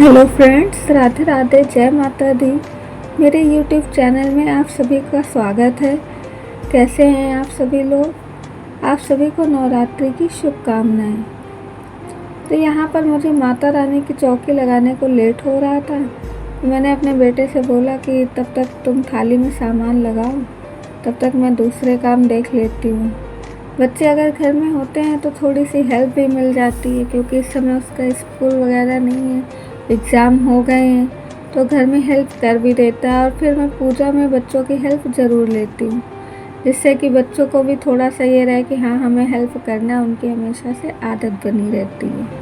Hello friends, Radhe Radhe, जय माता दी। मेरे यूट्यूब चैनल में आप सभी का स्वागत है। कैसे हैं आप सभी लोग? आप सभी को नवरात्रि की शुभकामनाएं। तो यहाँ पर मुझे माता रानी की चौकी लगाने को लेट हो रहा था। मैंने अपने बेटे से बोला कि तब तक तुम थाली में सामान लगाओ, तब तक मैं दूसरे काम देख लेती हूँ। बच्चे अगर घर में होते हैं तो थोड़ी सी हेल्प भी मिल जाती है, क्योंकि इस समय उसका स्कूल वगैरह नहीं है, एग्ज़ाम हो गए हैं, तो घर में हेल्प कर भी देता है। और फिर मैं पूजा में बच्चों की हेल्प ज़रूर लेती हूँ, जिससे कि बच्चों को भी थोड़ा सा ये रहे कि हाँ, हमें हेल्प करना उनकी हमेशा से आदत बनी रहती है।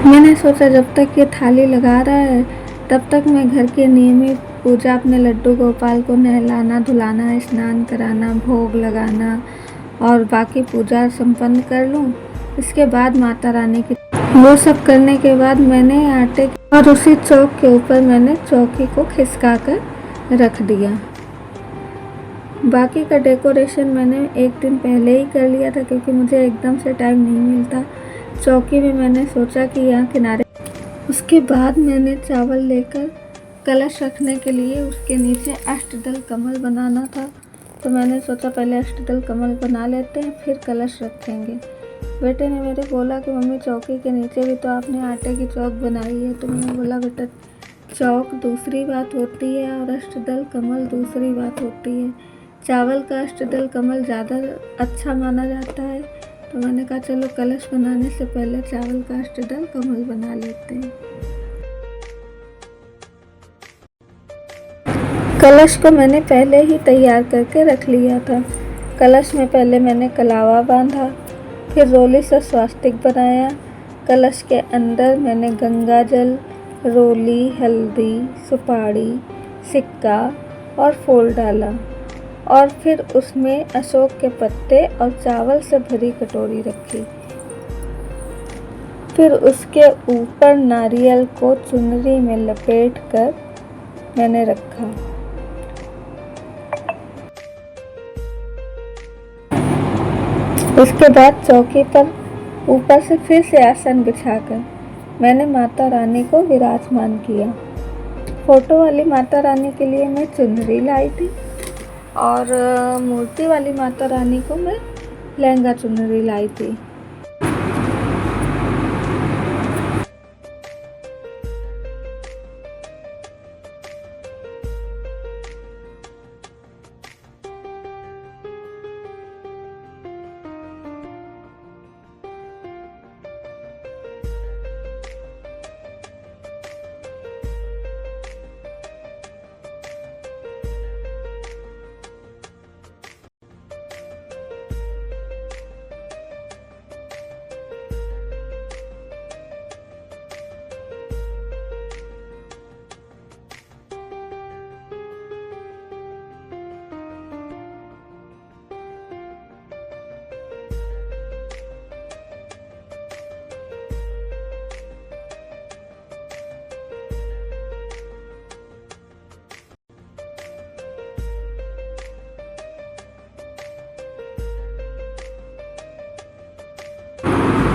मैंने सोचा जब तक ये थाली लगा रहा है तब तक मैं घर की नियमित पूजा, अपने लड्डू गोपाल को नहलाना धुलाना, स्नान कराना, भोग लगाना और बाकी पूजा संपन्न कर लूँ। इसके बाद माता रानी की वो सब करने के बाद मैंने आटे और उसी चौक के ऊपर मैंने चौकी को खिसका कर रख दिया। बाकी का डेकोरेशन मैंने एक दिन पहले ही कर लिया था, क्योंकि मुझे एकदम से टाइम नहीं मिलता। चौकी में मैंने सोचा कि यहाँ किनारे, उसके बाद मैंने चावल लेकर कलश रखने के लिए उसके नीचे अष्टदल कमल बनाना था। तो मैंने सोचा पहले अष्टदल कमल बना लेते हैं, फिर कलश रखेंगे। बेटे ने मेरे बोला कि मम्मी, चौकी के नीचे भी तो आपने आटे की चौक बनाई है। तो मैंने बोला बेटा, चौक दूसरी बात होती है और अष्टदल कमल दूसरी बात होती है। चावल का अष्टदल कमल ज़्यादा अच्छा माना जाता है। तो मैंने कहा चलो कलश बनाने से पहले चावल का अष्टदल कमल बना लेते हैं। कलश को मैंने पहले ही तैयार करके रख लिया था। कलश में पहले मैंने कलावा बांधा, फिर रोली से स्वास्तिक बनाया। कलश के अंदर मैंने गंगा जल, रोली, हल्दी, सुपारी, सिक्का और फूल डाला और फिर उसमें अशोक के पत्ते और चावल से भरी कटोरी रखी। फिर उसके ऊपर नारियल को चुनरी में लपेट कर मैंने रखा। उसके बाद चौकी पर ऊपर से फिर से आसन बिछाकर मैंने माता रानी को विराजमान किया। फोटो वाली माता रानी के लिए मैं चुनरी लाई थी और मूर्ति वाली माता रानी को मैं लहंगा चुनरी लाई थी।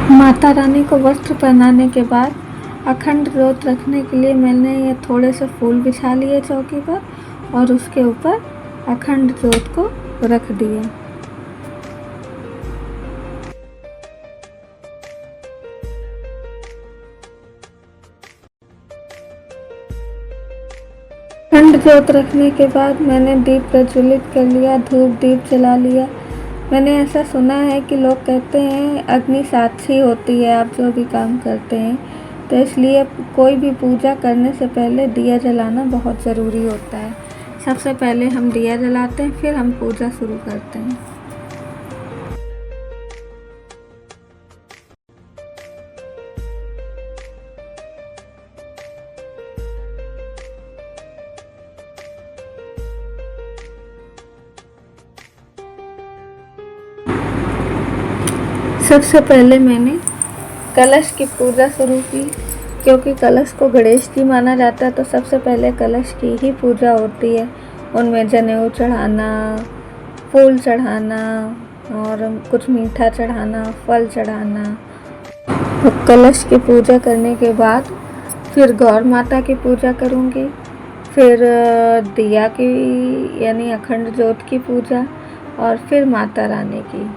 माता रानी को वस्त्र पहनाने के बाद अखंड जोत रखने के लिए मैंने ये थोड़े से फूल बिछा लिए चौकी पर और उसके ऊपर अखंड जोत को रख दिया। अखंड जोत रखने के बाद मैंने दीप प्रज्वलित कर लिया, धूप दीप जला लिया। मैंने ऐसा सुना है कि लोग कहते हैं अग्नि साक्षी होती है आप जो भी काम करते हैं, तो इसलिए कोई भी पूजा करने से पहले दिया जलाना बहुत ज़रूरी होता है। सबसे पहले हम दिया जलाते हैं, फिर हम पूजा शुरू करते हैं। सबसे पहले मैंने कलश की पूजा शुरू की, क्योंकि कलश को गणेश जी माना जाता है, तो सबसे पहले कलश की ही पूजा होती है। उनमें जनेऊ चढ़ाना, फूल चढ़ाना और कुछ मीठा चढ़ाना, फल चढ़ाना। कलश की पूजा करने के बाद फिर गौर माता की पूजा करूँगी, फिर दिया की यानी अखंड ज्योत की पूजा और फिर माता रानी की।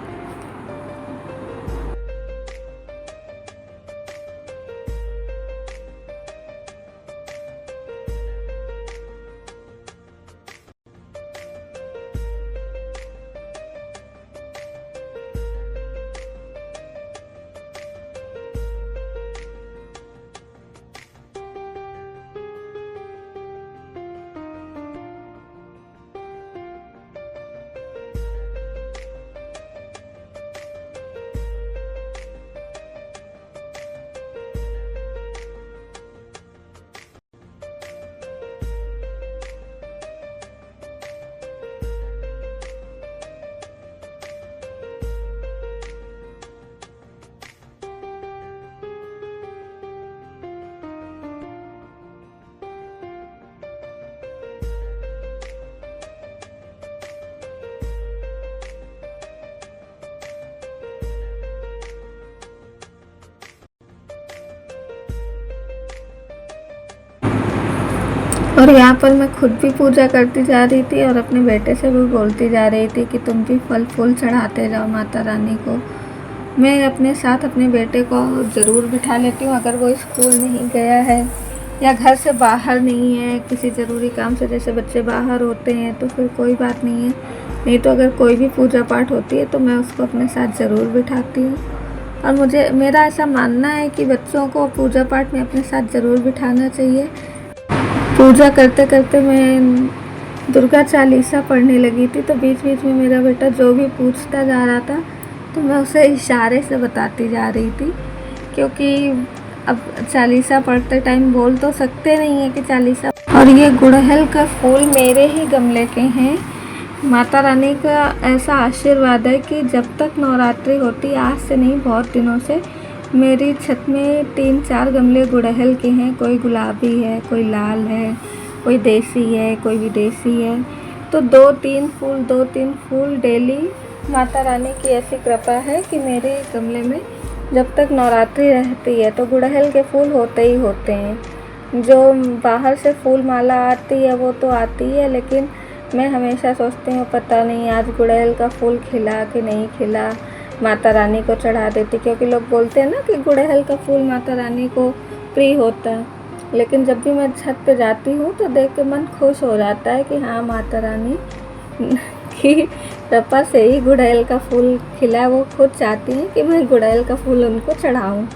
और यहाँ पर मैं खुद भी पूजा करती जा रही थी और अपने बेटे से भी बोलती जा रही थी कि तुम भी फल फूल चढ़ाते जाओ माता रानी को। मैं अपने साथ अपने बेटे को ज़रूर बिठा लेती हूँ, अगर वो स्कूल नहीं गया है या घर से बाहर नहीं है किसी ज़रूरी काम से, जैसे बच्चे बाहर होते हैं तो फिर कोई बात नहीं है। नहीं तो अगर कोई भी पूजा पाठ होती है तो मैं उसको अपने साथ ज़रूर बिठाती हूँ। और मेरा ऐसा मानना है कि बच्चों को पूजा पाठ में अपने साथ ज़रूर बिठाना चाहिए। पूजा करते करते मैं दुर्गा चालीसा पढ़ने लगी थी, तो बीच बीच में मेरा बेटा जो भी पूछता जा रहा था तो मैं उसे इशारे से बताती जा रही थी, क्योंकि अब चालीसा पढ़ते टाइम बोल तो सकते नहीं है कि चालीसा। और ये गुड़हल का फूल मेरे ही गमले के हैं। माता रानी का ऐसा आशीर्वाद है कि जब तक नवरात्रि होती, आज से नहीं बहुत दिनों से, मेरी छत में 3-4 गमले गुड़हल के हैं। कोई गुलाबी है, कोई लाल है, कोई देसी है, कोई विदेशी है। तो 2-3 फूल डेली माता रानी की ऐसी कृपा है कि मेरे गमले में जब तक नवरात्रि रहती है तो गुड़हल के फूल होते ही होते हैं। जो बाहर से फूल माला आती है वो तो आती है, लेकिन मैं हमेशा सोचती हूँ पता नहीं आज गुड़हल का फूल खिला कि नहीं खिला, माता रानी को चढ़ा देती, क्योंकि लोग बोलते हैं ना कि गुड़हल का फूल माता रानी को प्रिय होता है। लेकिन जब भी मैं छत पे जाती हूँ तो देख के मन खुश हो जाता है कि हाँ माता रानी की कृपा से ही गुड़हल का फूल खिला। वो खुद चाहती हैं कि मैं गुड़हल का फूल उनको चढ़ाऊँ।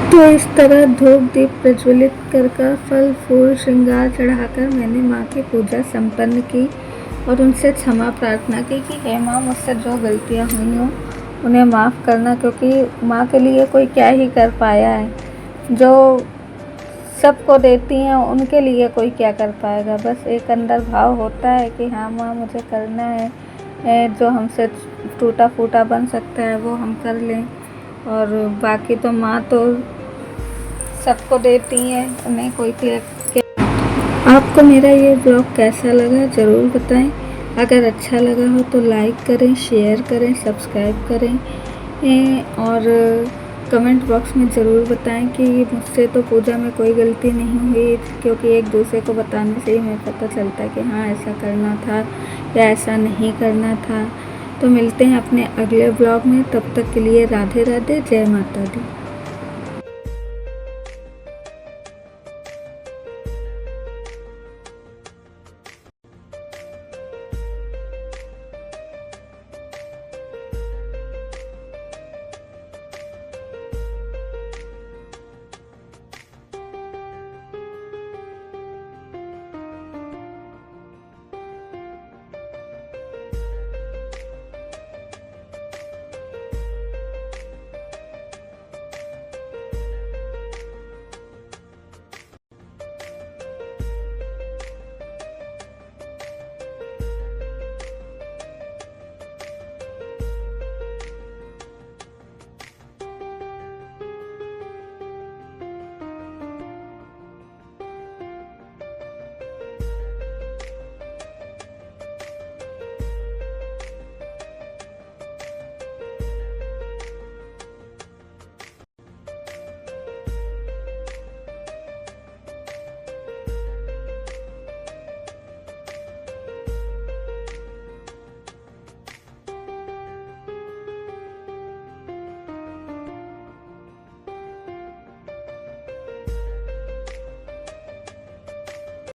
तो इस तरह धूप दीप प्रज्वलित कर फल फूल श्रृंगार चढ़ाकर मैंने माँ की पूजा संपन्न की और उनसे क्षमा प्रार्थना की कि हे माँ, मुझसे जो गलतियाँ हुई हों उन्हें माफ़ करना, क्योंकि माँ के लिए कोई क्या ही कर पाया है। जो सबको देती हैं उनके लिए कोई क्या कर पाएगा। बस एक अंदर भाव होता है कि हाँ माँ, मुझे करना है, जो हमसे टूटा फूटा बन सकता है वो हम कर लें, और बाकी तो माँ तो सबको देती हैं, उन्हें कोई क्या। आपको मेरा ये ब्लॉग कैसा लगा ज़रूर बताएं। अगर अच्छा लगा हो तो लाइक करें, शेयर करें, सब्सक्राइब करें और कमेंट बॉक्स में ज़रूर बताएं कि मुझसे तो पूजा में कोई गलती नहीं हुई, क्योंकि एक दूसरे को बताने से ही हमें पता चलता है कि हाँ ऐसा करना था या ऐसा नहीं करना था। तो मिलते हैं अपने अगले ब्लॉग में, तब तक के लिए राधे राधे, जय माता दी।